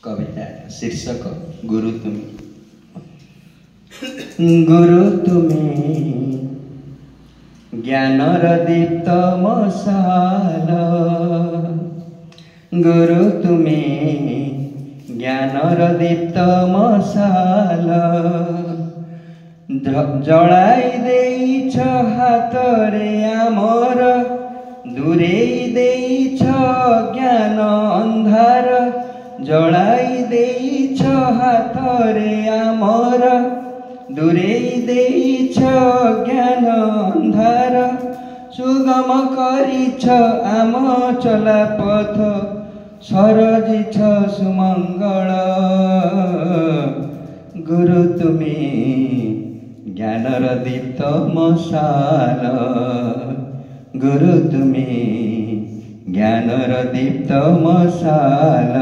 कविता शीर्षक गुरु तुमे। गुरु तुमे ज्ञानर दीप्त मशाल, गुरु तुमे ज्ञानर दीप्त मशाल, जलाई देइछ हातरे आमर, दूरेई देइछ ज्ञान अंधार, जलाई देइछ हातरे आमर, दूरेई देइछ ज्ञान अंधार, सुगम करिछ आम चला पथ, सरजिछ सुमंगल। गुरु तुमे ज्ञानर दीप्त मशाल, गुरु तुमे ज्ञानर दीप्त मशाल,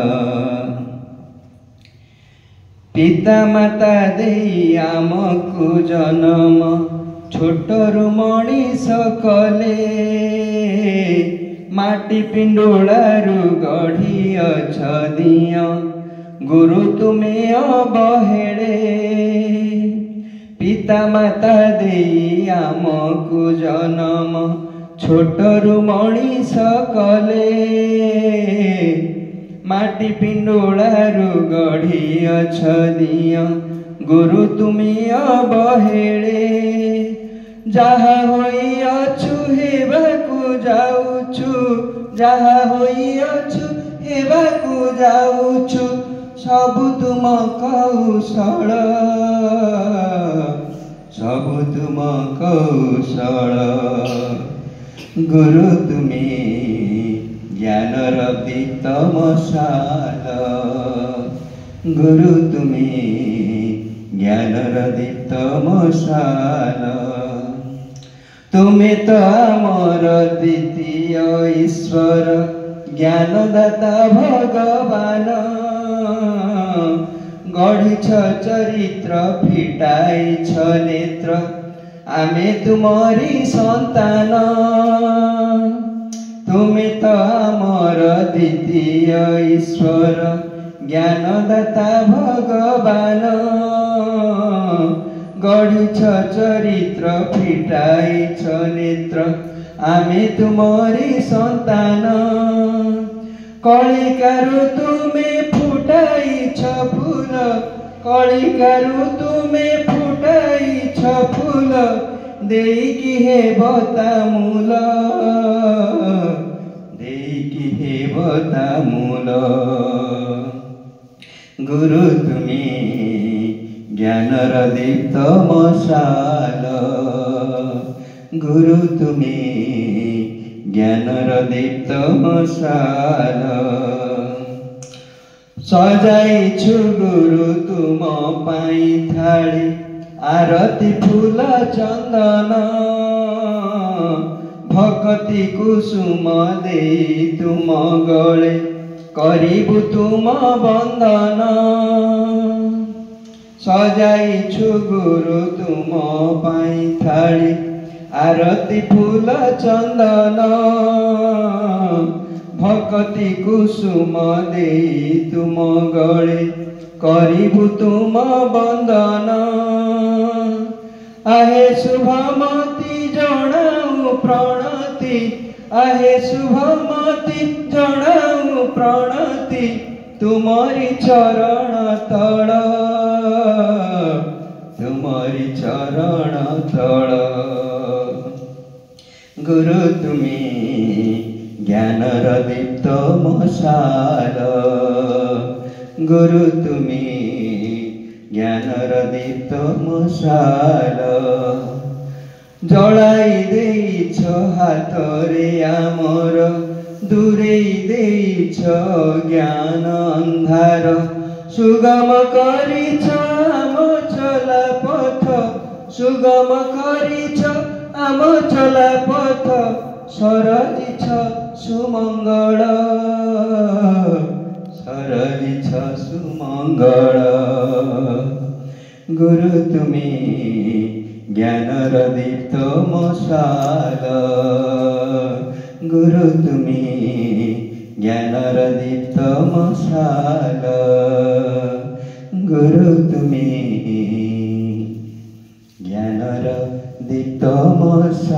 पिता माता देई आमकु जन्म, छोटरु मणिष कले, माटी पिंडुलारु गढ़िअछ दिय, गुरु तुमे अबहेळे। पिता माता देई आमकु जन्म, छोटरु मणिष कले, माटी पिंडुलारु गढ़िअछ दिय, गुरु तुमे अबहेळे। जाहा होइअछु हेबाकु जाउछु, जाहा होइअछु हेबाकु जाउछु, सबु तुम कौशल, सबु तुम कौशल। गुरु तुमे ज्ञानर दीप्त मशाल, गुरु तुमे ज्ञानर दीप्त मशाल, तुमे तो आमर द्वितीय ईश्वर, ज्ञानदाता भगवान, गढ़िछ चरित्र फिटाइछ नेत्र, आमे तुमरी संतान। तुमे तो आमर द्वितीय ईश्वर, ज्ञानदाता भगवान, गढ़िछ चरित्र फिटाइछ नेत्र, आमे तुमरी संतान। कलिकारु तुमे फुटाइछ फूल, कलिकारु तुमे फुटाइछ फूल, देइकी हेबता मूल, देइकी हेबता मूल। गुरु तुमे ज्ञानर दीप्त मशाल, गुरु तुमे ज्ञानर दीप्त मशाल, सजाइछु गुरु तुम पाई थाली, आरती फूल चंदन, भक्ति कुसुम देई तुम गले, करिबु तुम बंदन। सजाइछु गुरु तुम पाई थाली, आरती फूल चंदन, भक्ति कुसुम देई तुम गले, करिबु तुम बंदन। आहे शुभमती जणाऊ प्रणति, आहे शुभमती जणाऊ प्रणति, तुमरी चरण तल, तुमरी चरण तल। गुरु तुमे ज्ञानर दीप्त मशाल, गुरु तुमे ज्ञानर दीप्त मशाल, जलाई देइछ हातरे आमर, दूरेई देइछ ज्ञान अंधार, सुगम करिछ आम चला पथ, सुगम करिछ आम चला पथ, सरजिछ सुमंगल, सरजिछ सुमंगल। गुरु तुमे ज्ञानर दीप्त मशाल, गुरु तुमे ज्ञानर दीप्त मशाल गुरु तुमी ज्ञानर दीप्त मशाल।